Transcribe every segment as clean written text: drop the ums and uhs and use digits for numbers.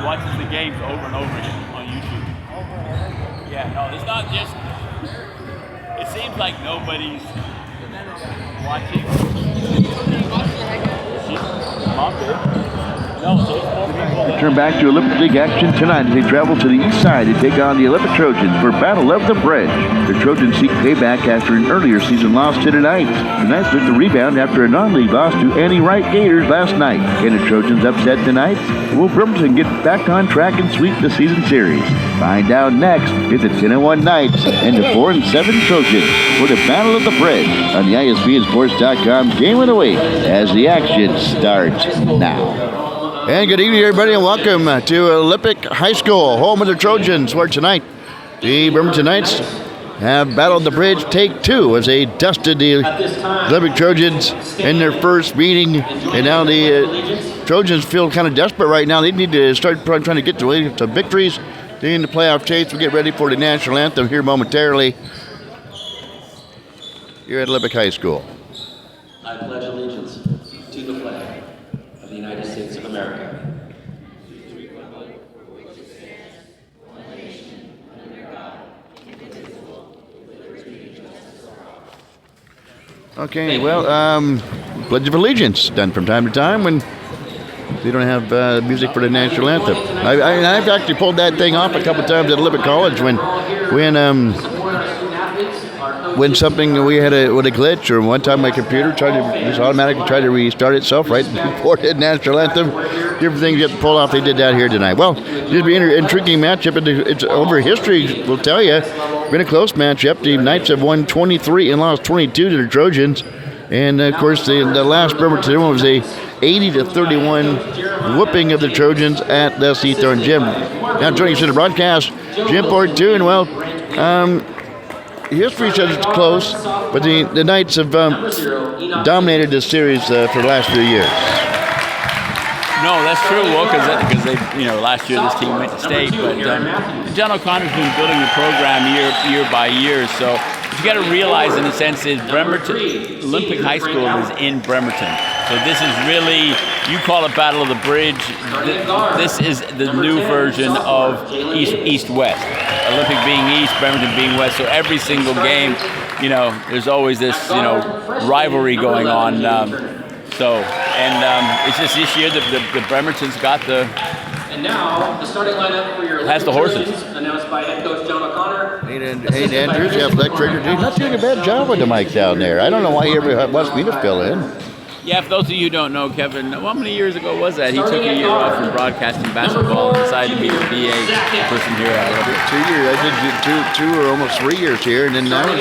watches the games over and over again on YouTube. Yeah, no, it's not just. It seems like nobody's watching. Mom did. No, so it's more people that Turn back to Olympic League action tonight as they travel to the east side to take on the Olympic Trojans for Battle of the Bridge. The Trojans seek payback after an earlier season loss to the Knights. The Knights took the rebound after a non-league loss to Annie Wright Gators last night. Can the Trojans upset the Knights? Will Bremerton get back on track and sweep the season series? Find out next. It's the 10-1 Knights and the 4-7 Trojans for the Battle of the Bridge on the ISBSports.com Game of the Week as the action starts now. And good evening, everybody, and welcome to Olympic High School, home of the Trojans, where tonight the Bremerton Knights have battled the bridge take two as they dusted the Olympic Trojans in their first meeting. And now the Trojans feel kind of desperate right now. They need to start trying to get to some victories in the playoff chase. We'll get ready for the national anthem here momentarily here at Olympic High School. I pledge allegiance to the flag of the United States of America. Okay, well, Pledge of Allegiance done from time to time when they don't have music for the national anthem. I've actually pulled that thing off a couple times at Olympic College when something we had a glitch, or one time my computer just automatically tried to restart itself right before the national anthem. Different things get pulled off. They did that here tonight. Well, it'll be an intriguing matchup. It's over history, we'll tell you. Been a close matchup. The Knights have won 23 and lost 22 to the Trojans. And, of course, the last Bremerton one was a 80-31 whooping of the Trojans at the Seathorn Gym. Now joining us in the broadcast, Jim Fortune. Well, history says it's close, but the Knights have dominated this series for the last few years. No, that's true. Well, because they, last year this team went to state, but John O'Connor's been building the program year by year. So what you got to realize, in a sense, is Bremerton Olympic High School is in Bremerton. So this is really, you call it Battle of the Bridge. This is the new version of East-West. Olympic being East, Bremerton being West. So every single game, there's always this, rivalry going on. It's just this year the Bremerton's got the. And now the starting lineup for your has the horses. Announced by head coach John O'Connor. Hey, Andrews, yeah, Black Trigger Dude, not doing a bad job with the mic down there. I don't know why he ever wants me to fill in. Yeah, for those of you who don't know, Kevin, how many years ago was that? He took a year off from broadcasting basketball and decided to be the BA person here at Olympic. 2 years. I did two or almost 3 years here, and then that was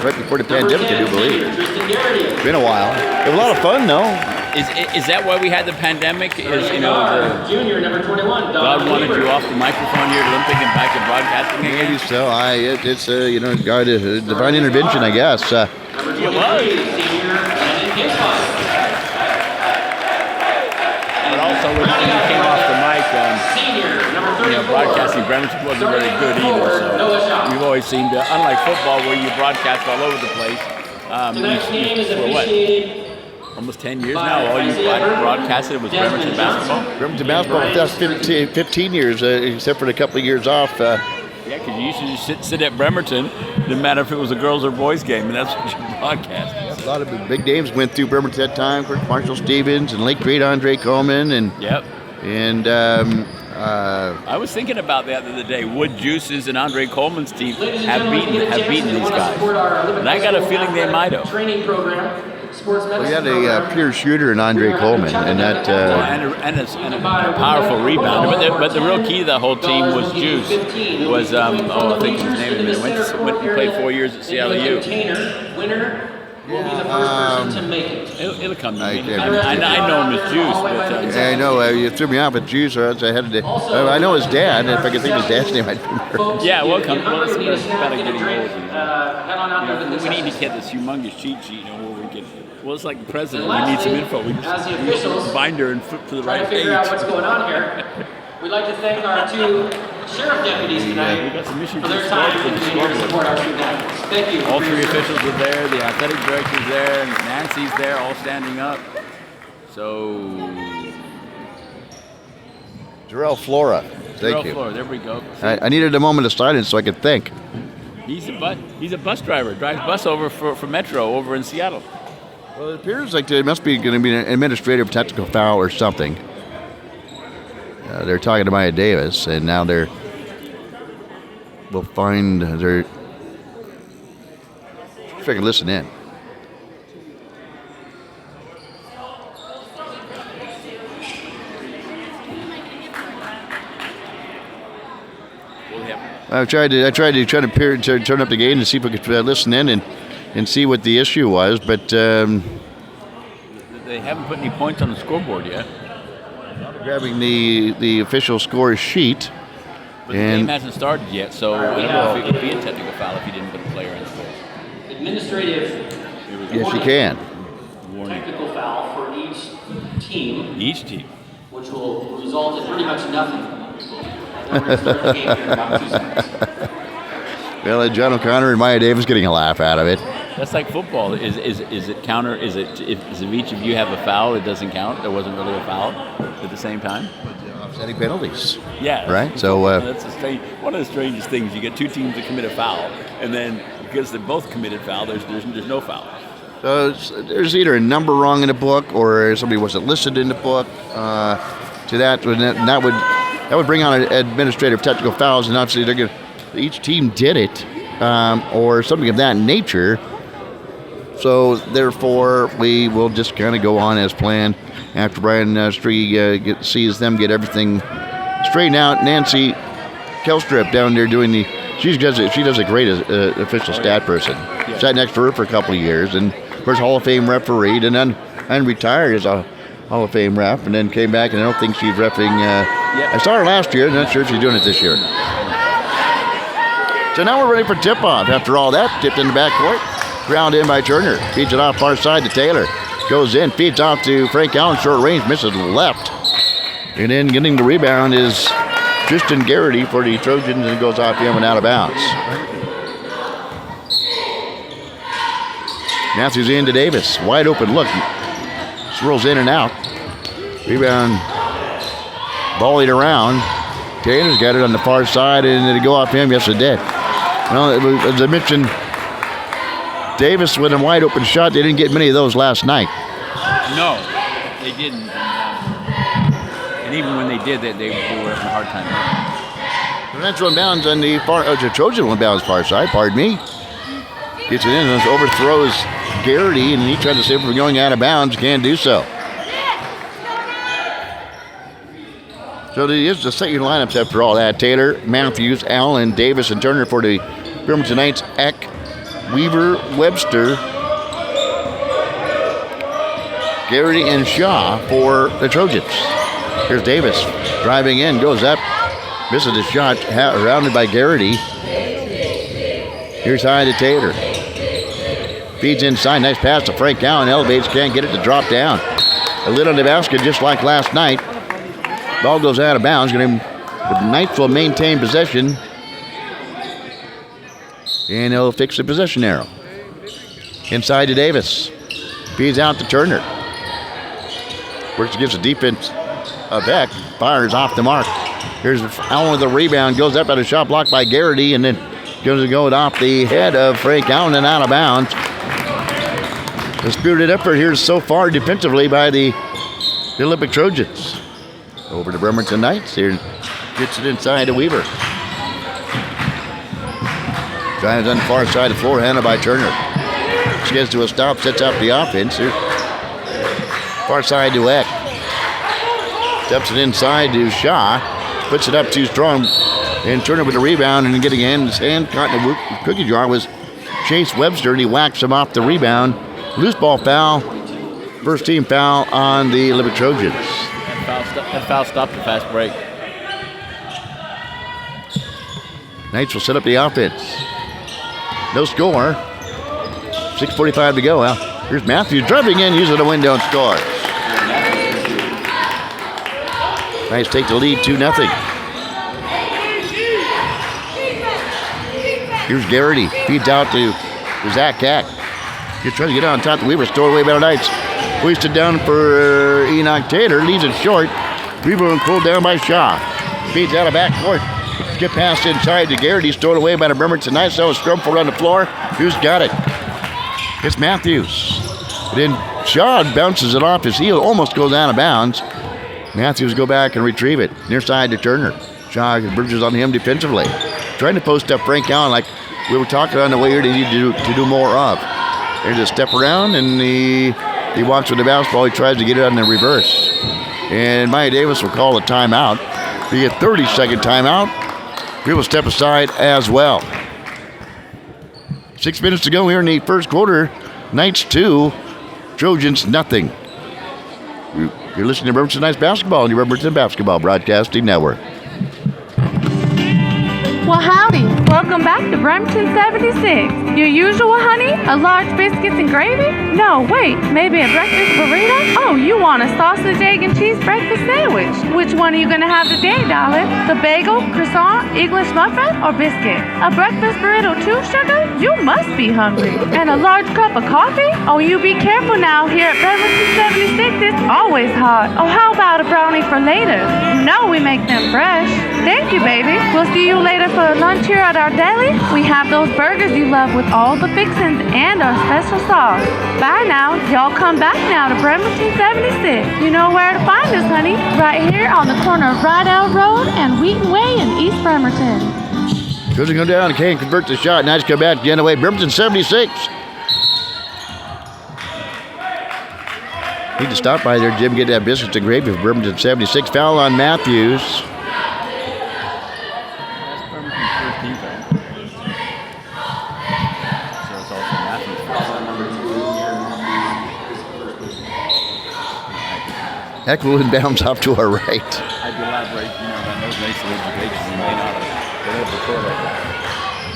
right before the pandemic, I do believe. It's been a while. It was a lot of fun, though. Is that why we had the pandemic? Junior number 21. God wanted you off the microphone here at Olympic and back to broadcasting again? Maybe so. It's God, divine intervention, I guess. It was. But also when you came off the mic, broadcasting Bremerton wasn't very good either. So we've always seemed to, unlike football where you broadcast all over the place, for what? Almost 10 years now, all you broadcasted was Bremerton basketball? Bremerton basketball, that's 15 years, except for a couple of years off. Yeah, because you used to just sit at Bremerton, didn't matter if it was a girls or boys game, and that's what you broadcast. Yeah, a lot of big names went through Bremerton at that time. Marshall Stevens and late great Andre Coleman. I was thinking about that the other day. Wood Juice's and Andre Coleman's team have beaten these guys. And I got a feeling they might have. We had a pure shooter in Andre Coleman, and that and a powerful rebounder. But the real key to the whole team was Juice. Was I think his name is went to play 4 years at CLU. It'll come to me. I know him as Juice. But, I know you threw me off with Juice, or else I had to. I know his dad. If I could think of his dad's name, I'd remember. Yeah, well, it's better getting old. We need to get this humongous cheat sheet. Where we can. Well, it's like the president. We need some info. We just binder and flip to the right page. Figure out what's going on here. We'd like to thank our two sheriff deputies tonight for their time and continuing to support our student athletes. Thank you. All three officials are there. The athletic director's there. Nancy's there, all standing up. So Jarrell Flora. Thank you. Flora, there we go. I needed a moment of silence so I could think. He's a bus driver. Drives bus over for Metro over in Seattle. Well, it appears like there must be going to be an administrative technical foul or something. They're talking to Maya Davis, and now we'll find their. If I can listen in. I tried to turn up the gain to see if I could listen in and see what the issue was, but they haven't put any points on the scoreboard yet. Grabbing the official score sheet, but the game hasn't started yet, so I don't know if it would be a technical foul if you didn't put a player in the score. Administrative. Yes, you can. Technical foul for each team. Each team. Which will result in pretty much nothing. We're going to start the game here in about 2 seconds. Well, John O'Connor and Maya Davis getting a laugh out of it. That's like football. Is it counter? Is it if each of you have a foul, it doesn't count? There wasn't really a foul at the same time. Offsetting penalties. Yeah. Right. So that's one of the strangest things. You get two teams that commit a foul, and then because they both committed foul, there's no foul. So there's either a number wrong in the book, or somebody wasn't listed in the book. To that would bring on administrative technical fouls, and obviously each team did it, or something of that nature. So therefore, we will just kind of go on as planned. After Brian Stree sees them get everything straightened out, Nancy Kelstrip down there doing she does a great official stat person. Sat next to her for a couple of years, and of course Hall of Fame refereed, and then retired as a Hall of Fame ref, and then came back, and I don't think she's reffing. I saw her last year. I'm not sure if she's doing it this year. So now we're ready for tip-off. After all that, tipped in the backcourt, ground in by Turner. Feeds it off far side to Taylor. Goes in, feeds off to Frank Allen, short range, misses left. And then getting the rebound is Tristan Garrity for the Trojans, and it goes off him and out of bounds. Matthews in to Davis. Wide open look. Swirls in and out. Rebound. Volleyed around. Taylor's got it on the far side, and did it go off him? Yes, it did. Well, as I mentioned, Davis with a wide open shot. They didn't get many of those last night. No, they didn't. And even when they did, they were having a hard time. The next one bounds on the Trojan one bounds far side. Pardon me. Gets it in and overthrows Garrity, and he tried to save it from going out of bounds. Can't do so. So here's the second lineups after all that. Taylor, Matthews, Allen, Davis, and Turner for the Bremerton Knights. Eck, Weaver, Webster, Garrity, and Shaw for the Trojans. Here's Davis driving in, goes up, misses the shot, rounded by Garrity. Here's high to Taylor. Feeds inside, nice pass to Frank Allen, elevates, can't get it to drop down. A lid on the basket just like last night. Ball goes out of bounds. The Knights will maintain possession. And he'll fix the possession arrow. Inside to Davis. Feeds out to Turner. Works against the defense of Beck. Fires off the mark. Here's Allen with the rebound. Goes up at a shot blocked by Garrity, and then goes to go off the head of Frank Allen and out of bounds. The spirited effort here so far defensively by the Olympic Trojans. Over to Bremerton Knights. Here gets it inside to Weaver. Drives on the far side of the floor, handled by Turner. She gets to a stop, sets up the offense. Here. Far side to Eck. Steps it inside to Shaw. Puts it up too strong. And Turner with the rebound, and getting his hand caught in the cookie jar was Chase Webster, and he whacks him off the rebound. Loose ball foul. First team foul on the Olympic Trojans. That foul stopped the fast break. Knights will set up the offense. No score. 6:45 to go. Well, here's Matthews driving in, using the window and scores. Knights take the lead 2-0. Here's Garrity. Feeds out to Zach Cack. He's trying to get on top of the Weaver. Stored away by the Knights. Hoisted down for Enoch Taylor. Leaves it short. Rebound pulled down by Shaw. Feeds out of back court. Skip pass inside to Garrett. He's thrown away by the Bremerton Knights. That was scrumful on the floor. Who's got it? It's Matthews. Then Shaw bounces it off his heel. Almost goes out of bounds. Matthews go back and retrieve it. Near side to Turner. Shaw bridges on him defensively. Trying to post up Frank Allen like we were talking on the way here they need to do more of. There's a step around and he walks with the basketball. He tries to get it on the reverse. And Maya Davis will call a timeout. We get 30-second timeout. We will step aside as well. 6 minutes to go here in the first quarter. Knights 2, Trojans nothing. You're listening to Bremerton Knights basketball on your Bremerton Basketball Broadcasting Network. Well, howdy. Welcome back to Bremerton 76. Your usual, honey? A large biscuits and gravy? No, wait. Maybe a breakfast burrito? Oh, you want a sausage, egg, and cheese breakfast sandwich. Which one are you going to have today, darling? The bagel, croissant, English muffin, or biscuit? A breakfast burrito too, sugar? You must be hungry. And a large cup of coffee? Oh, you be careful now. Here at Bremerton 76, it's always hot. Oh, how about a brownie for later? You know we make them fresh. Thank you, baby. We'll see you later for lunch here at our deli. We have those burgers you love with all the fixings and our special sauce. Bye now. Y'all come back now to Bremerton 76. You know where to find us, honey. Right here on the corner of Rydell Road and Wheaton Way in East Bremerton. Goes to go down. Can't convert the shot. Nice come back the end away. Bremerton 76. Need to stop by there, Jim. Get that biscuits and gravy for Bremerton 76. Foul on Matthews. Eckler inbounds off to our right. I'd elaborate, on those nice educations. You may not have been able to put it.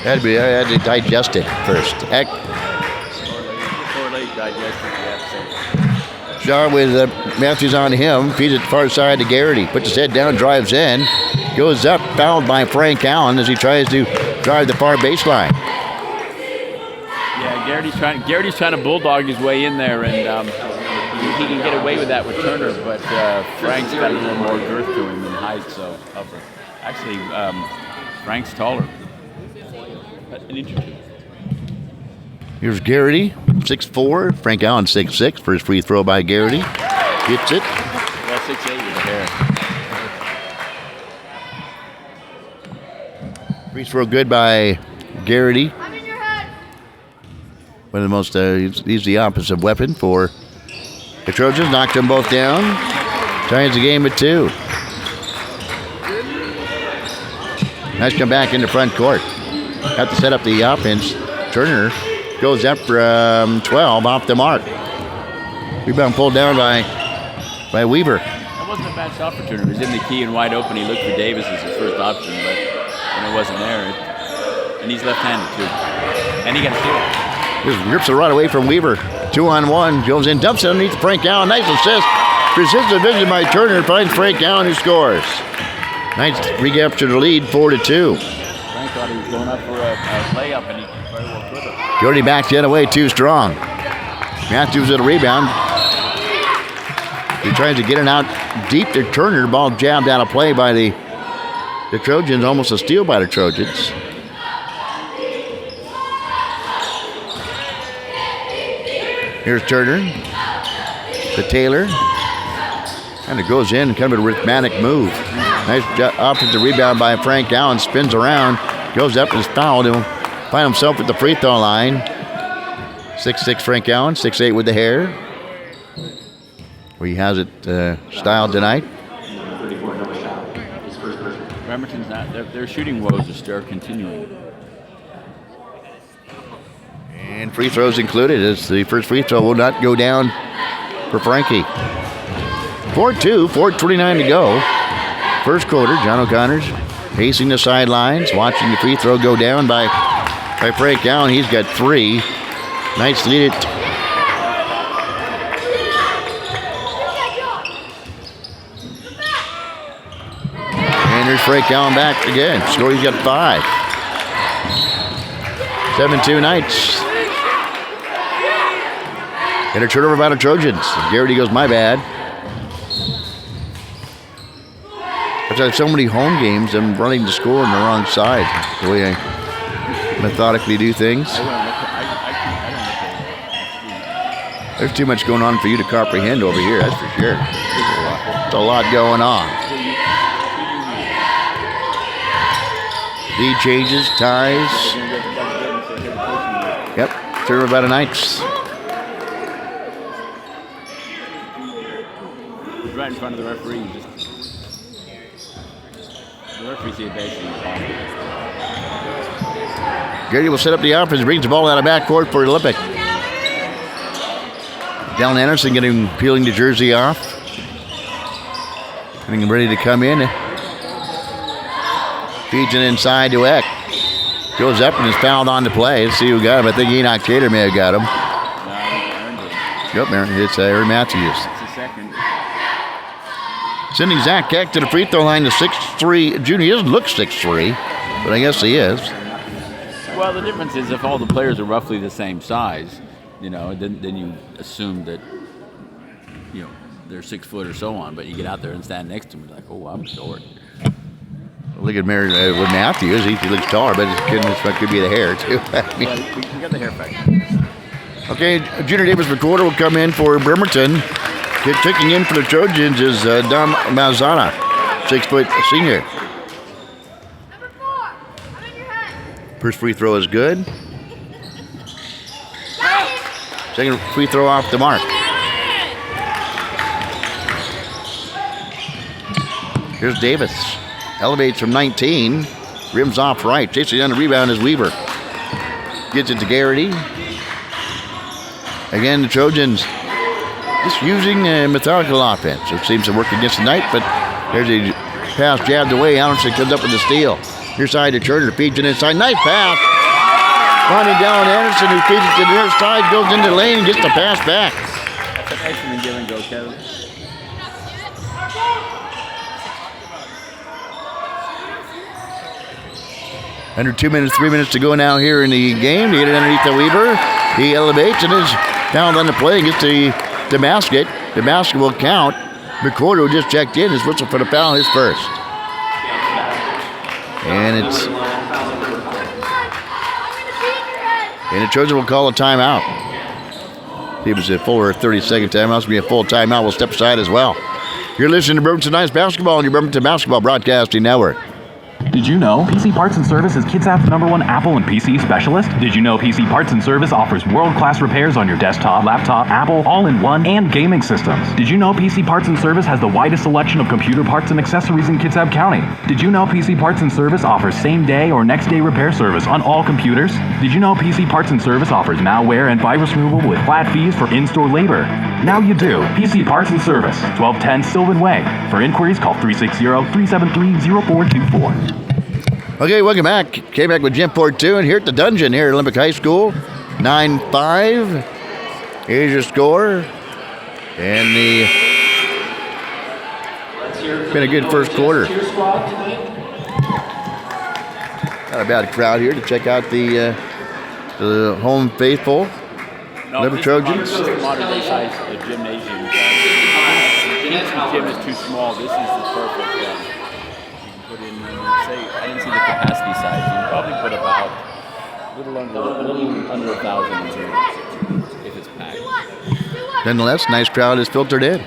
I had to digest it first. Correlate, digest it, Shaw with Matthews on him. Feeds it far side to Garrity. Puts his head down, drives in. Goes up, fouled by Frank Allen as he tries to drive the far baseline. Yeah, Garrity's trying to bulldog his way in there, and he can get away with that with Turner, but Frank's got a little more girth to him in height, so upper. Actually, Frank's taller. An inch or two. Here's Garrity, 6'4". Frank Allen, 6'6". First free throw by Garrity. Gets it. Yeah, 6'8" with the hair. Free throw good by Garrity. One of the most, he's the opposite weapon for the Trojans. Knocked them both down. Ties the game at 2. Nice come back into front court. Have to set up the offense. Turner goes up from 12 off the mark. Rebound pulled down by Weaver. That wasn't a bad shot for Turner. He was in the key and wide open. He looked for Davis as his first option, but when it wasn't there, and he's left-handed too. And he got a steal. Just rips it right away from Weaver. 2-on-1. Goes in, dumps it underneath Frank Allen. Nice assist. Persistent vision by Turner. Finds Frank Allen who scores. Knights recapture the lead 4-2. Frank thought he was going up for a layup, and he very well could have. Jody backs the other way, too strong. Matthews with a rebound. He tries to get it out deep to Turner. Ball jabbed out of play by the Trojans. Almost a steal by the Trojans. Here's Turner to Taylor. And it goes in, kind of a rhythmic move. Nice offensive rebound by Frank Allen. Spins around, goes up and is fouled. He'll find himself at the free throw line. 6'6" Frank Allen, 6'8" with the hair. Where he has it styled tonight. Bremerton's not, their shooting woes are continuing. And free throws included as the first free throw will not go down for Frankie. 4-2, 4:29 to go. First quarter, John O'Connor's pacing the sidelines, watching the free throw go down by Frank Allen. He's got 3. Knights lead it. And there's Frank Allen back again. He's got 5. 7-2 Knights. And a turnover by the Trojans. Garrity goes, my bad. I've had so many home games, I'm running to score on the wrong side, the way I methodically do things. There's too much going on for you to comprehend over here, that's for sure. There's a lot going on. Lead changes, ties. Yep, turn about a ninth. Right in front of the referee. The referee see it basically. Gary will set up the offense, brings the ball out of backcourt for Olympic. Dallin Anderson peeling the jersey off. Getting ready to come in. Feeds it inside to Eck. Goes up and is fouled on the play. Let's see who got him. I think Enoch Cater may have got him. Yep, it's Aaron Matthews. It's a second. Sending Zach Eck to the free throw line, the 6'3" junior. He doesn't look 6'3", but I guess he is. Well, the difference is if all the players are roughly the same size, then you assume that, they're 6 foot or so on, but you get out there and stand next to them, you're like, oh, I'm short. Look at Mary with Matthews. He looks taller, but it could be the hair, too. We got the hair factor. Okay, Junior Davis McWhorter will come in for Bremerton. Kicking in for the Trojans is Dom Malzana, 6 foot senior. First free throw is good. Second free throw off the mark. Here's Davis. Elevates from 19. Rims off right. Chasing on the rebound is Weaver. Gets it to Garrity. Again, the Trojans just using a methodical offense. It seems to work against the Knight, but there's a pass jabbed away. Anderson comes up with the steal. Near side to Turner, feeds it inside. Nice pass. Finding Dallin Anderson, who feeds it to the near side, goes into the lane and gets the pass back. That's an excellent give and go, Kevin. Under 2 minutes, 3 minutes to go now here in the game. To get it underneath the Weaver. He elevates and is fouled on the play and gets the basket. The basket will count. McWhorter just checked in. His whistle for the foul, his first. And the Trojans will call a timeout. It was a fuller 30-second timeout. It's going to be a full timeout. We'll step aside as well. You're listening to Bremerton Knights basketball on your Bremerton Basketball Broadcasting Network. Did you know PC Parts & Service is KidSap's #1 Apple and PC specialist? Did you know PC Parts & Service offers world-class repairs on your desktop, laptop, Apple, all-in-one, and gaming systems? Did you know PC Parts & Service has the widest selection of computer parts and accessories in Kitsap County? Did you know PC Parts & Service offers same-day or next-day repair service on all computers? Did you know PC Parts & Service offers malware and virus removal with flat fees for in-store labor? Now you do. PC Parts & Service, 1210 Sylvan Way. For inquiries, call 360-373-0424. Okay, welcome back. Came back with Jim Port 2, and here at the Dungeon here at Olympic High School. 9-5. Here's your score. And been a good first quarter. Not a bad crowd here to check out the home faithful. Olympic Trojans. This is modern day size gymnasium. The gym is too small. This is the perfect put in, say, I didn't see the capacity size. You can probably put about a little under 1,000 in here if it's packed. Nonetheless, nice crowd is filtered in.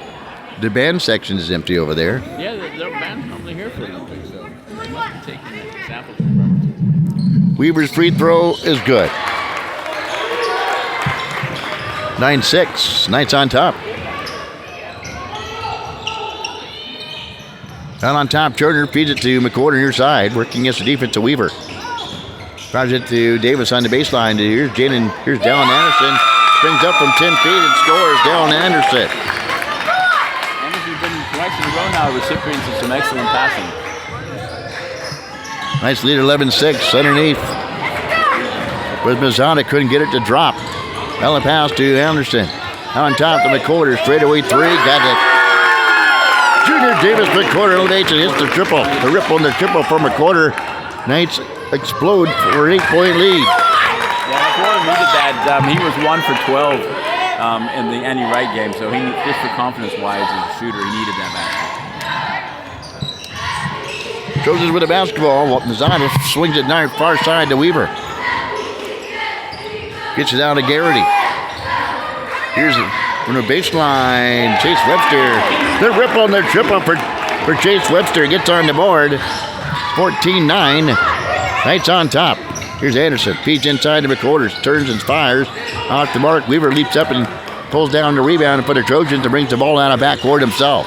The band section is empty over there. Yeah, their band's normally here for the Olympics, so they must be taking samples from Bremerton. Weaver's free throw is good. 9-6. Knights on top. Out on top, Turner feeds it to McWhorter near side, working against the defense to Weaver. Drives it to Davis on the baseline. Here's Dallin Anderson. Springs up from 10 feet and scores. Dallin Anderson. Anderson's been twice in a row now recipients of some excellent passing. Nice lead, 11-6 underneath. But Mazzana couldn't get it to drop. Ellen pass to Anderson. On top to McWhorter. Straightaway three. Got it. Junior Davis McWhorter elevates and hits the triple. The ripple and the triple for McWhorter. Knights explode for an 8-point lead. Yeah, McWhorter needed that. He was 1 for 12 in the Annie Wright game, so he just for confidence-wise as a shooter, he needed that basket. Trojans with the basketball. Mazzano swings it down far side to Weaver. Gets it out to Garrity. Here's from the baseline. Chase Webster. They're rip on their trip up for Chase Webster. Gets on the board. 14-9. Knights on top. Here's Anderson. Feeds inside the McQuarters. Turns and fires. Off the mark. Weaver leaps up and pulls down the rebound for the Trojans and brings the ball out of backcourt himself.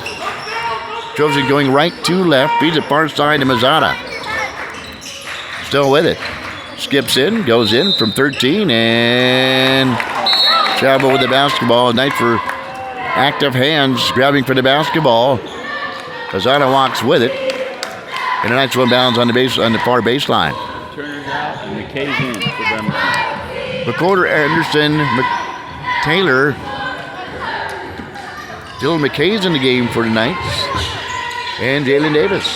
Trojans going right to left. Feeds it far side to Mazzata. Still with it. Skips in. Goes in from 13 and Chavo with the basketball. Knight for active hands. Grabbing for the basketball. Mazzata walks with it. And the Knights one bounds on the far baseline. Turner's out and McKay's in for Bremerton. McQuarter, Anderson, Taylor. Dylan McKay's in the game for the Knights. And Jalen Davis.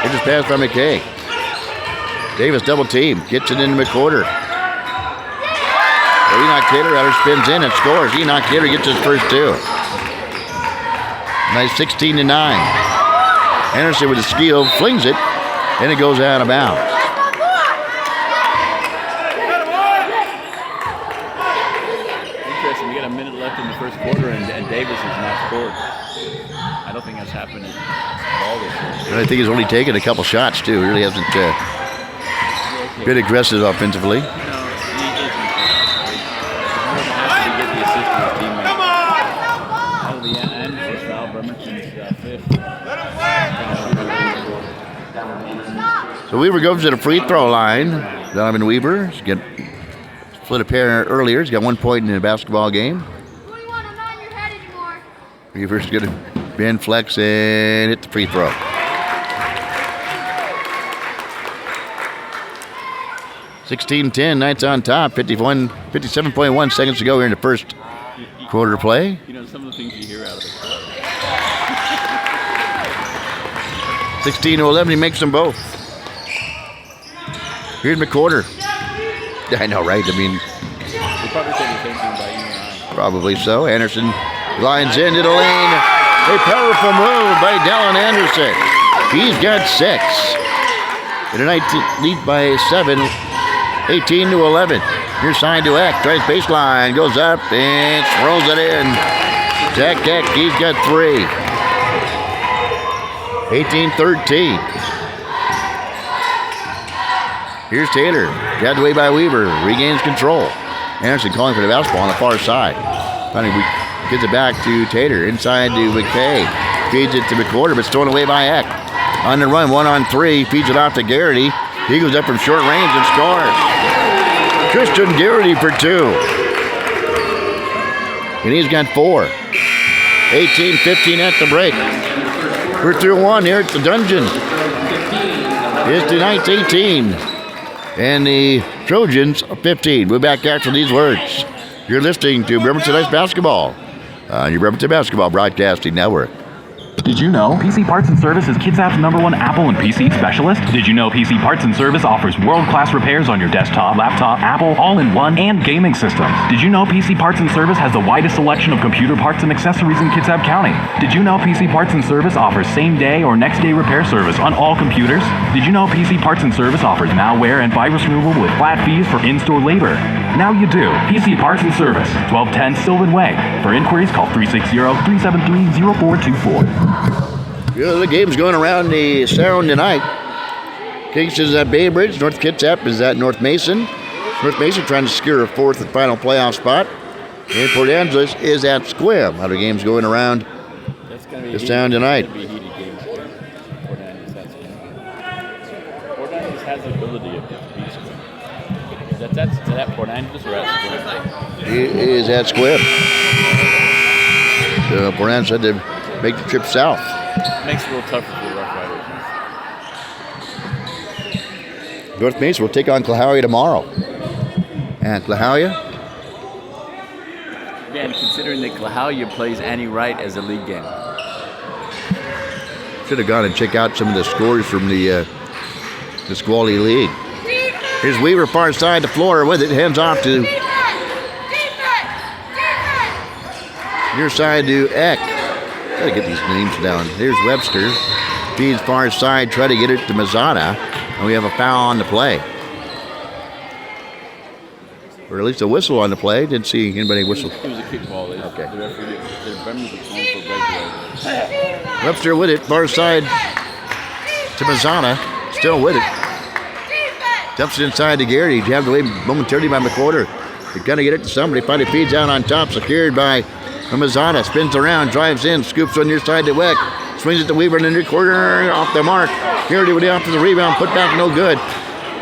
It just passed by McKay. Davis double team. Gets it into McQuarter. Enoch Taylor rather spins in and scores. Enoch Taylor gets his first two. Nice 16-9. Anderson with a steal. Flings it. And it goes out of bounds. Interesting. We got a minute left in the first quarter, and Davis has not scored. I don't think that's happened at all this year. And I think he's only taken a couple shots, too. He really hasn't been aggressive offensively. No, he isn't. Has to get the assist to his teammate. Out of the Anderson's foul, Bremerton's fifth. So Weaver goes to the free throw line. Donovan Weaver get split a pair earlier. He's got 1 point in the basketball game. Weaver's going to bend, flex, and hit the free throw. $16-10, Knights on top. 57.1 seconds to go here in the first quarter play. You know, some of the things you hear out of it. 16-11, he makes them both. Here's McQuarter. I know, right? I mean, We'll probably say the same thing about you and I. probably so. Anderson lines into the lane. A powerful move by Dallin Anderson. He's got 6. And the Knights lead by 7, 18-11. Here's side to Eck. Tries baseline, goes up and throws it in. Jack Eck, he's got 3. 18-13. Here's Taylor. Grabbed away by Weaver. Regains control. Anderson calling for the basketball on the far side. Finally, gets it back to Taylor. Inside to McKay. Feeds it to McQuarter, but it's thrown away by Eck. On the run, 1-on-3. Feeds it off to Garrity. He goes up from short range and scores. Christian Garrity for 2. And he's got 4. 18-15 at the break. We're through 1 here at the Dungeon. It's the Knights 18. And the Trojans 15. We're back after these words. You're listening to Bremerton Knights Basketball on your Bremerton Basketball Broadcasting Network. Did you know PC Parts and Service is KidSap's #1 Apple and PC specialist? Did you know PC Parts and Service offers world-class repairs on your desktop, laptop, Apple, all-in-one, and gaming systems? Did you know PC Parts and Service has the widest selection of computer parts and accessories in Kitsap County? Did you know PC Parts and Service offers same-day or next-day repair service on all computers? Did you know PC Parts and Service offers malware and virus removal with flat fees for in-store labor? Now you do. PC Parts and Service, 1210 Sylvan Way. For inquiries, call 360-373-0424. The game's going around the sound tonight. Kingston's at Bay Bridge. North Kitsap is at North Mason. North Mason trying to secure a 4th and final playoff spot. And Port Angeles is at Squim. Other games going around the sound tonight. Port Angeles has the ability of beating Squim. That's at Port Angeles or at Squim? It is at Squim. So Port Angeles had to make the trip south. Makes it a little tougher for the Rough Riders. North Mason will take on Clahalia tomorrow. And Clahalia? Again, considering that Clahalia plays Annie Wright as a league game. Should have gone and checked out some of the scores from the Squally League. Here's Weaver far side the floor with it. Hands off to near side to Eck. Gotta get these names down. Here's Webster. Feeds far side, try to get it to Mazzana. And we have a foul on the play. Or at least a whistle on the play. Didn't see anybody whistle. It was a kickball. Okay. The referee, the Bremer's calling for breakaway. Webster with it, far side to Mazzana. Still with it. Dumps it inside to Garrity. Jabbed away momentarily by McWhorter. They're going to get it to somebody. Finally feeds out on top. Secured by Mazzana. Spins around, drives in, scoops on your side to Weck. Swings it to Weaver in the near corner. Off the mark. Garrity with the off to the rebound. Put back, no good.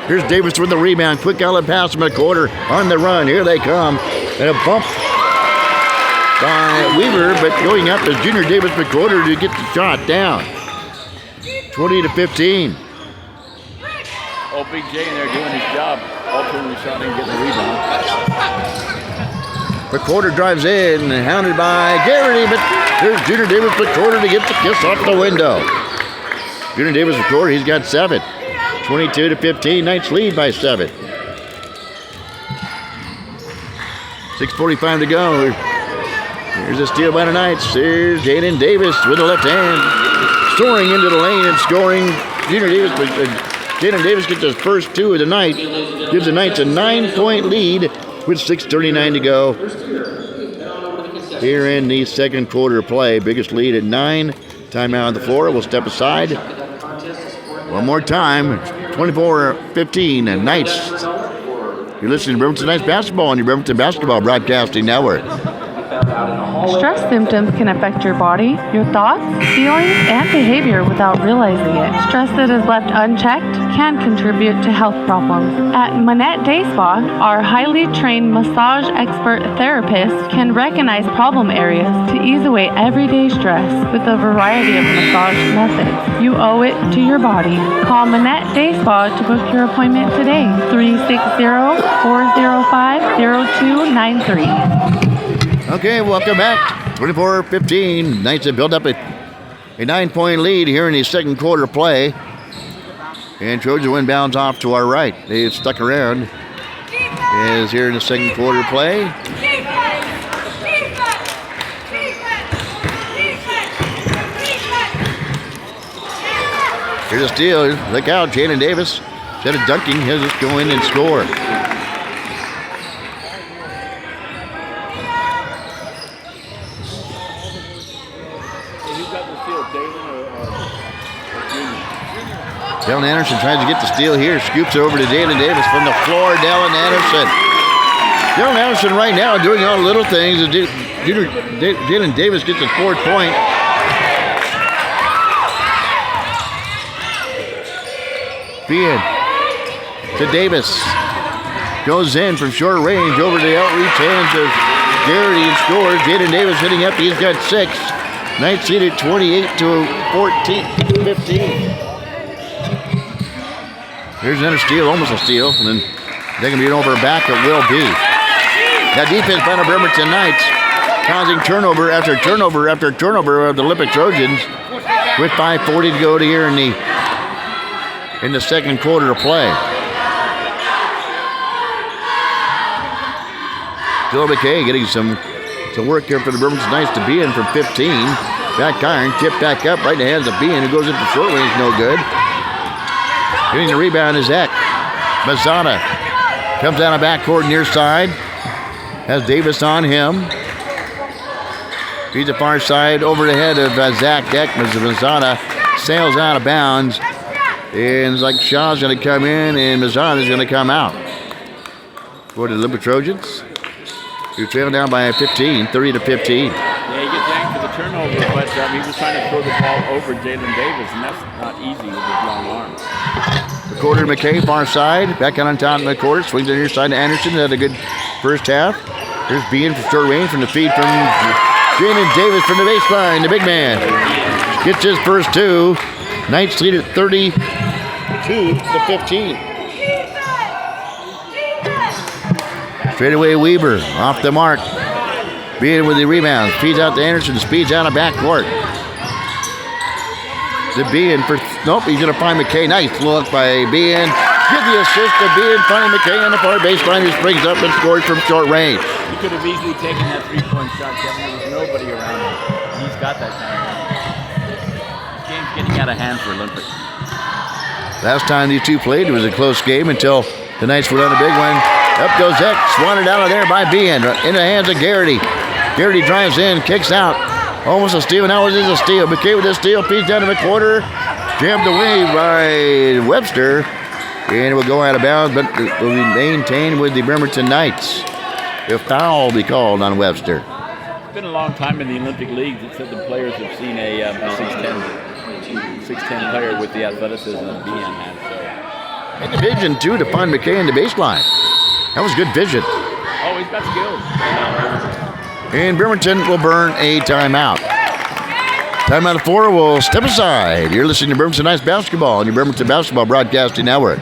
Here's Davis with the rebound. Quick outlet pass from McWhorter on the run. Here they come. And a bump by Weaver, but going up is Junior Davis McWhorter to get the shot down. 20-15. Oh, Big J in there doing his job. Altering the shot and getting the rebound. McWhorter drives in, hounded by Garrity, but here's Junior Davis McWhorter to get the kiss off the window. Junior Davis McWhorter, he's got 7. 22-15, Knights lead by 7. 6:45 to go. Here's a steal by the Knights. Here's Jaden Davis with the left hand. Soaring into the lane and scoring. Junior Davis, Jaden Davis gets his first 2 of the night. Gives the Knights a 9-point lead with 6:39 to go. Here in the second quarter play. Biggest lead at 9. Timeout on the floor. We'll step aside. One more time. 24-15 and Knights. You're listening to Bremerton Knights basketball on your Bremerton Basketball Broadcasting Network. Stress symptoms can affect your body, your thoughts, feelings, and behavior without realizing it. Stress that is left unchecked can contribute to health problems. At Manette Day Spa, our highly trained massage expert therapist can recognize problem areas to ease away everyday stress with a variety of massage methods. You owe it to your body. Call Manette Day Spa to book your appointment today. 360-405-0293. Okay, welcome back. 24-15. Knights have built up a 9-point lead here in the second quarter play. And Trojan inbounds off to our right. They've stuck around. Is here in the second quarter play. Here's a steal. Look out, Jaden Davis. Instead of dunking, he'll just go in and score. Dallin Anderson tries to get the steal here. Scoops it over to Dalen Davis from the floor. Dallin Anderson. Dallin Anderson right now doing all the little things. Dalen Davis gets his 4th point. Bean to Davis. Goes in from short range over to the outreach hands of Garrity and scores. Jaden Davis hitting up. He's got 6. Knights lead at 28-15. Here's another steal, almost a steal, and then they can be over back. It will be. That defense by the Bremerton Knights causing turnover after turnover after turnover of the Olympic Trojans with 5:40 to go here in the second quarter of play. Joe McKay getting some work here for the Bremerton Knights to be in from 15. Back iron, tip back up, right in the hands of Bean, who goes into short range, no good. Getting the rebound is Eck. Mazzana comes down a backcourt near side. Has Davis on him. Feeds the far side over the head of Zach Eck. Mazzana sails out of bounds. And it's like Shaw's going to come in and Mazzana's going to come out. For the Olympic Trojans, who trail down by 15, 30-15. Yeah, he gets yanked for the turnover, but he was trying to throw the ball over Jalen Davis, and that's not easy with his long arms. McWhorter to McKay, far side. Back out on top of McWhorter. Swings on your side to Anderson. Had a good first half. Here's Bean from short range from the feed from Jaden Davis from the baseline. The big man gets his first 2. Knights lead at 32-15. Straightaway Weaver off the mark. Bean with the rebound. Feeds out to Anderson. Speeds out of backcourt. To Bean for nope. He's gonna find McKay. Nice look by Bean. Give the assist to Bean. Finding McKay on the far baseline, who springs up and scores from short range. He could have easily taken that 3-point shot, Kevin. There was nobody around him. He's got that kind of game. Game's getting out of hand for Olympic. Last time these two played, it was a close game until the Knights went on a big one. Up goes Eck, swatted out of there by Behan. In the hands of Garrity. Garrity drives in, kicks out. Almost a steal. Now it is a steal. McKay with a steal. Feeds down to McWhorter. Jammed away by Webster. And it will go out of bounds, but it will be maintained with the Bremerton Knights. A foul will be called on Webster. It's been a long time in the Olympic Leagues. It said the players have seen a 6'10" player with the athleticism that Behan has. So. And Division 2 to find McKay in the baseline. That was good vision. Oh, he's got skills. And Bremerton will burn a timeout. Timeout of 4 will step aside. You're listening to Bremerton Knights Basketball on your Bremerton Basketball Broadcasting Network.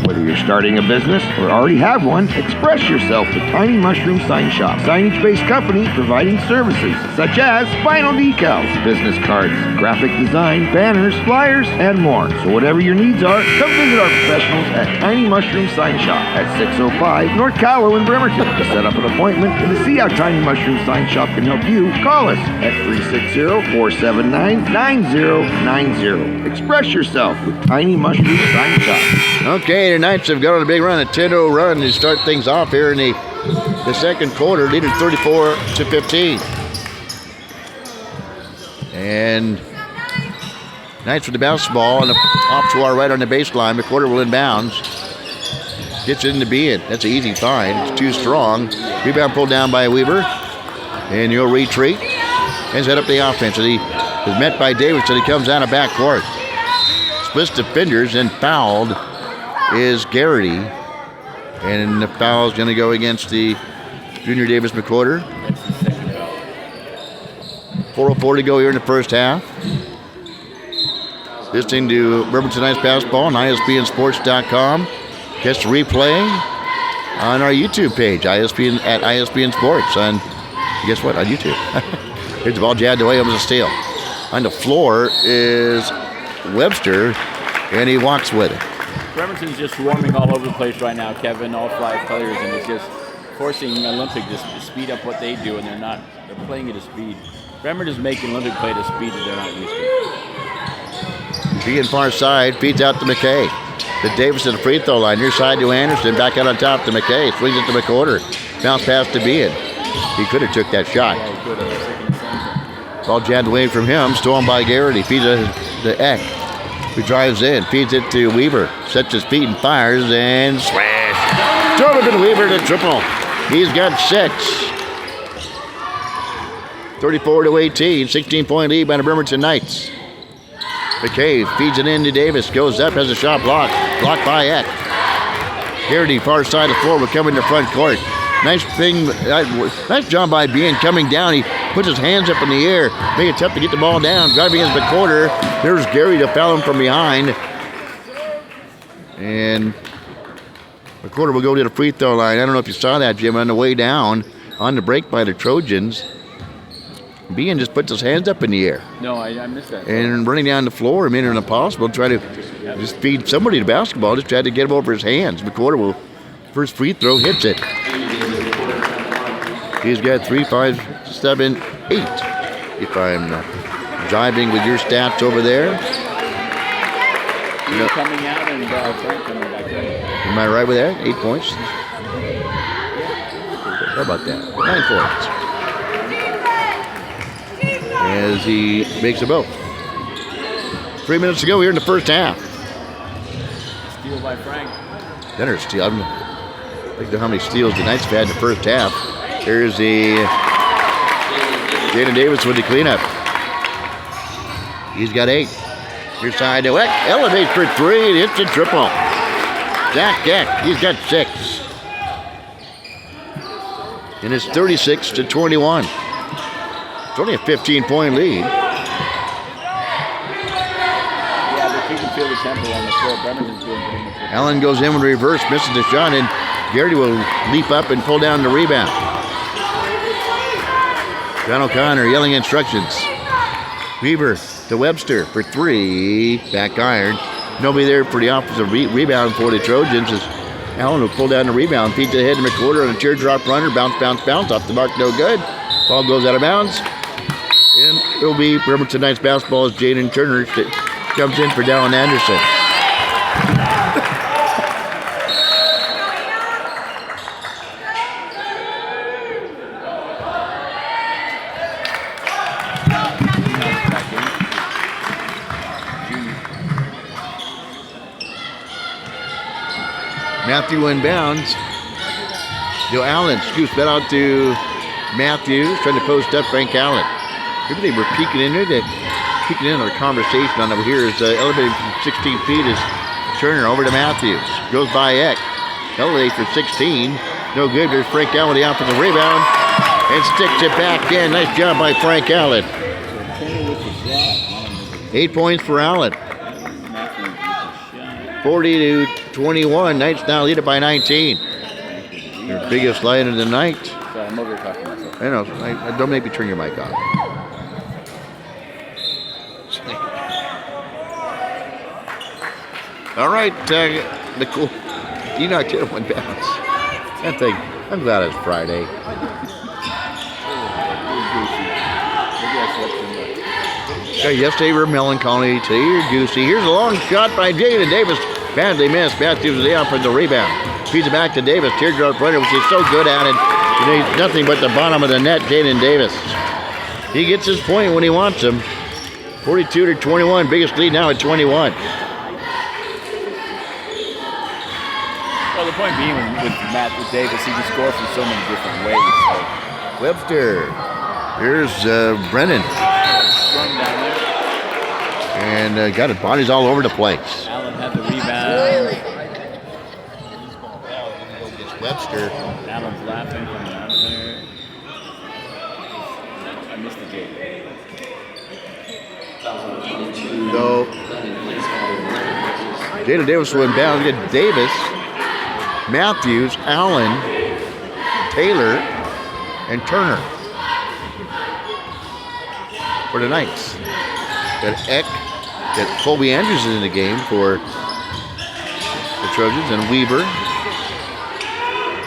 Whether you're starting a business or already have one, express yourself with Tiny Mushroom Sign Shop. Signage-based company providing services such as vinyl decals, business cards, graphic design, banners, flyers, and more. So whatever your needs are, come visit our professionals at Tiny Mushroom Sign Shop at 605 North Callow in Bremerton. To set up an appointment and to see how Tiny Mushroom Sign Shop can help you, call us at 360-479-9090. Express yourself with Tiny Mushroom Sign Shop. Okay, the Knights have gone on a big run, a 10-0 run to start things off here in the second quarter, leading 34-15. And Knights with the basketball and off to our right on the baseline. McWhorter will inbounds. Gets it into Behan. That's an easy find. It's too strong. Rebound pulled down by Weaver. And he'll retreat and set up the offense. He is met by Davis, and he comes out of backcourt. Splits defenders and fouled is Garrity, and the foul is going to go against the Junior Davis McWhorter. 4:04 to go here in the first half. Listening to Bremerton Knights Basketball on ISBNSports.com. Catch the replay on our YouTube page, ISBN at ISBN Sports. And guess what? On YouTube. Here's the ball jabbed away. It was a steal. On the floor is Webster, and he walks with it. Bremerton's just swarming all over the place right now, Kevin, all 5 players, and it's just forcing Olympic to speed up what they do, and they're playing at a speed. Bremerton's making Olympic play at a speed that they're not used to. Behan far side, feeds out to McKay. To Davis at the free throw line, near side to Anderson, back out on top to McKay, swings it to McWhorter. Bounce pass to Behan. He could have took that shot. Yeah, he could have. Ball jabbed away from him, stolen by Garrity, feeds it to Eck. He drives in, feeds it to Weaver, sets his feet and fires, and smash. Jonathan Weaver to triple. He's got 6. 34-18, 16-point lead by the Bremerton Knights. McKay feeds it in to Davis, goes up, has a shot blocked by Eck. Garrity, far side of the floor, will come into front court. Nice job by Behan coming down. He puts his hands up in the air, make it tough to get the ball down. Driving against McWhorter. There's Gary to foul him from behind. And McWhorter will go to the free throw line. I don't know if you saw that, Jim, on the way down on the break by the Trojans. Behan just puts his hands up in the air. No, I missed that. And running down the floor, made it impossible. Try to just feed somebody the basketball. Just tried to get him over his hands. McWhorter will, first free throw, hits it. He's got 3, 5, 7, 8. If I'm jiving with your stats over there. You're coming out and Frank coming back in. Am I right with that? 8 points? How about that? 9 points. As he makes a both. 3 minutes to go here in the first half. Steal by Frank. Dinner steal. I don't know how many steals the Knights have had in the first half. Here's the Jaden Davis with the cleanup. He's got 8. Here's side to Eck. Elevates for 3 and hits a triple. Jack Eck, he's got 6. And it's 36-21. It's only a 15-point lead. Yeah, but you can feel the tempo on the floor. Bremerton's doing pretty much. Allen goes in with reverse, misses the shot, and Garrity will leap up and pull down the rebound. John O'Connor yelling instructions. Weaver to Webster for 3. Back iron. Nobody there for the offensive rebound for the Trojans as Allen will pull down the rebound. Feeds it ahead to McWhorter on a teardrop runner. Bounce off the mark. No good. Ball goes out of bounds. And it'll be, remember tonight's basketball is Jaden Turner that comes in for Dallin Anderson. Matthew inbounds. Joe Allen scoops that out to Matthews, trying to post up Frank Allen. Maybe they were peeking in our conversation on over here. Is elevated from 16 feet is Turner over to Matthews. Goes by Eck. Elevated for 16. No good. There's Frank Allen with the offensive rebound and sticks it back in. Nice job by Frank Allen. 8 points for Allen. 40-21. Knights now lead it by 19. Their biggest light of the night. I'm over talking to myself. I know. Don't make me turn your mic off. All right, Nicole. You knocked it one bounce. That thing. I'm glad it's Friday. Yesterday we were melancholy. Today you're goosey. Here's a long shot by Jaden Davis. Badly missed. Matthews with the offensive rebound. Feeds it back to Davis. Teardrop runner, which he's so good at it. Today, nothing but the bottom of the net, Jaden Davis. He gets his point when he wants him. 42-21. Biggest lead now at 21. Well, the point being with Davis, he can score from so many different ways. So. Webster. Here's Brennan. And got his bodies all over the place. Allen had the rebound. Webster. Allen's laughing coming out of there. I missed the gate. So, Jaden Davis will inbound. Get Davis, Matthews, Allen, Taylor, and Turner for the Knights. Got Eck, got Colby Andrews in the game for the Trojans, and Weaver.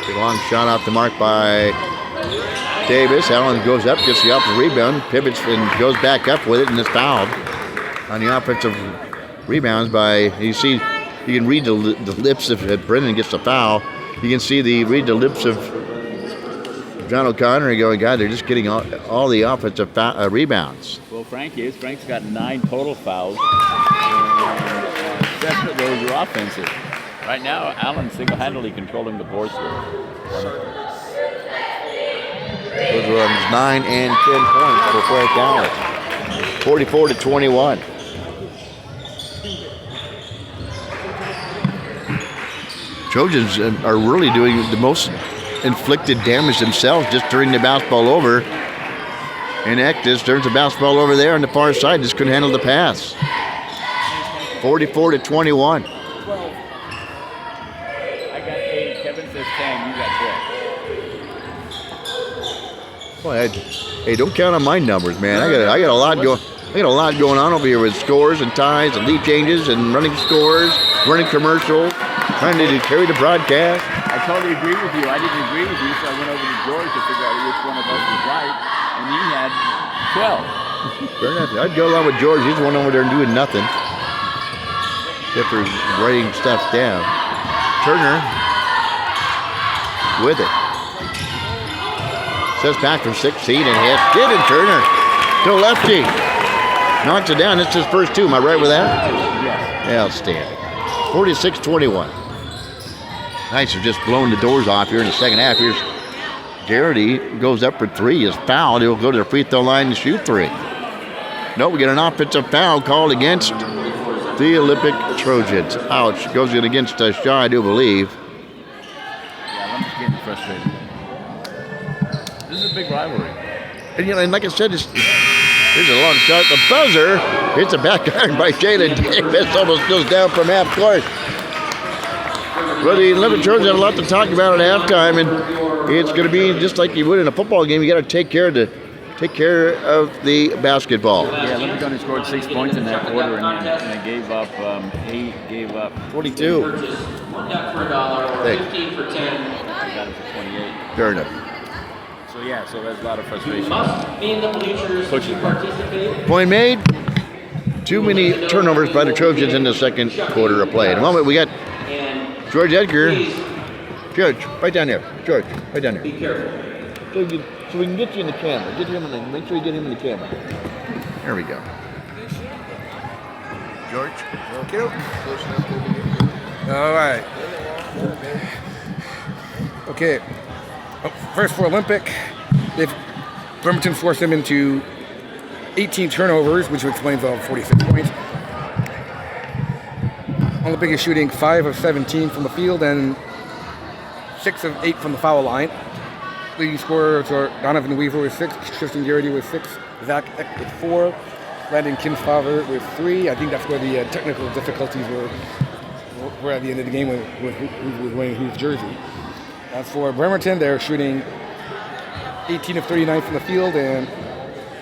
Big long shot off the mark by Davis. Allen goes up, gets the offensive rebound, pivots and goes back up with it, and is fouled on the offensive rebounds by, you can read the lips if Brennan gets the foul. You can read the lips of John O'Connor and going, God, they're just getting all the offensive rebounds. Well, Frank's got 9 total fouls. And those are offensive. Right now, Allen's single-handedly controlling the board score. Those were 9 and 10 points for Frank Allen. 44-21. Trojans are really doing the most inflicted damage themselves just turning the basketball over. And Eck just turns the basketball over there on the far side, just couldn't handle the pass. 44-21. 12. I got 8. Kevin says 10. You got 12. Boy, hey, don't count on my numbers, man. I got a lot going. I got a lot going on over here with scores and ties and lead changes and running scores, running commercials, trying to carry the broadcast. I totally agree with you. I didn't agree with you, so I went over to George to figure out which one of us was right, and he had 12. Fair enough. I'd go along with George. He's the one over there doing nothing, except for writing stuff down. Turner with it. Says back from 16 and hits. Get it, Turner. To lefty. Knocks it down. It's his first 2. Am I right with that? Yes. Outstanding. 46-21. Knights are just blowing the doors off here in the second half. Here's Garrity. Goes up for 3. Is fouled. He'll go to the free throw line and shoot 3. No, we get an offensive foul called against the Olympic Trojans. Ouch. Goes in against Shaw, I do believe. Yeah, I'm just getting frustrated. This is a big rivalry. And, and like I said, here's a long shot. The buzzer. It's a back iron by Jalen Davis. Almost goes down from half court. Well, the Olympic Trojans have a lot to talk about at halftime, and it's going to be just like you would in a football game. You got to take care of the basketball. Yeah, Olympic only scored 6 points in that quarter, and they gave up 42. One for $1, 15 for 10. They got it for 28. Fair enough. So So there's a lot of You frustration. must be in the bleachers to participate. Point made. Too many turnovers by the Trojans in the second quarter of play. In a moment, we got And George Edgar. please George, right down there. George, right down there. be careful. So we can get you in the camera. Make sure you get him in the camera. There we go. George. Okay. All right. Okay. First for Olympic, Bremerton forced them into 18 turnovers, which explains all 46 points. Olympic is shooting 5 of 17 from the field and 6 of 8 from the foul line. Leading scorers are Donovan Weaver with 6, Tristan Garrity with 6, Zach Eck with 4, Landon Kinsfather with 3. I think that's where the technical difficulties were at the end of the game with who was wearing whose jersey. As for Bremerton, they're shooting 18 of 39 from the field and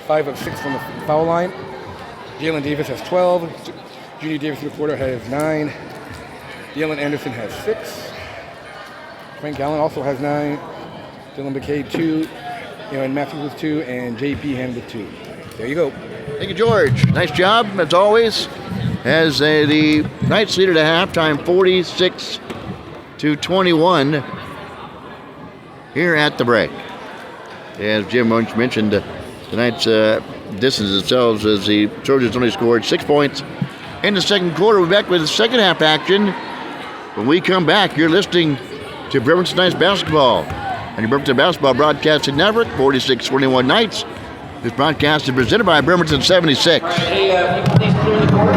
5 of 6 from the foul line. Jalen Davis has 12. Junior Davis Reporter has 9. Dylan Anderson has 6. Frank Allen also has 9. Dylan McKay 2. Aaron Matthews with 2. And JP Hand with 2. There you go. Thank you, George. Nice job, as always. As the Knights lead at halftime, 46-21 here at the break. As Jim mentioned, the Knights distance themselves as the Trojans only scored 6 points in the second quarter. We're back with the second half action. When we come back, you're listening to Bremerton Knights basketball on your Bremerton Basketball Broadcasting Network, 46-21 Knights. This broadcast is presented by Bremerton 76. All right, hey, people, please clear the court.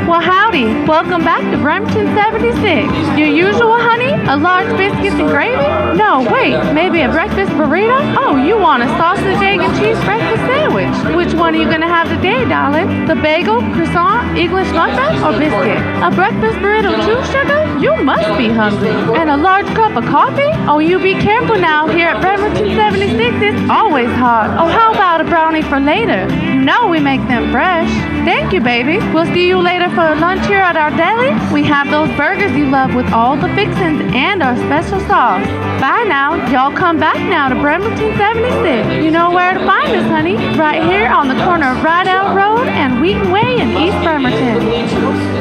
Well, howdy. Welcome back to Bremerton 76. Your usual honey? A large biscuits and gravy? No, wait, maybe a breakfast burrito? Oh, you want a sausage, egg, and cheese breakfast sandwich. Which one are you going to have today, darling? The bagel, croissant, English muffin, or biscuit? A breakfast burrito too, sugar? You must be hungry. And a large cup of coffee? Oh, you be careful now. Here at Bremerton 76, it's always hot. Oh, how about a brownie for later? You know we make them fresh. Thank you, baby. We'll see you later for lunch here at our deli. We have those burgers you love with all the fixings and our special sauce. Bye now. Y'all come back now to Bremerton 76. You know where to find us, honey. Right here on the corner of Rideout Road and Wheaton Way in East Bremerton.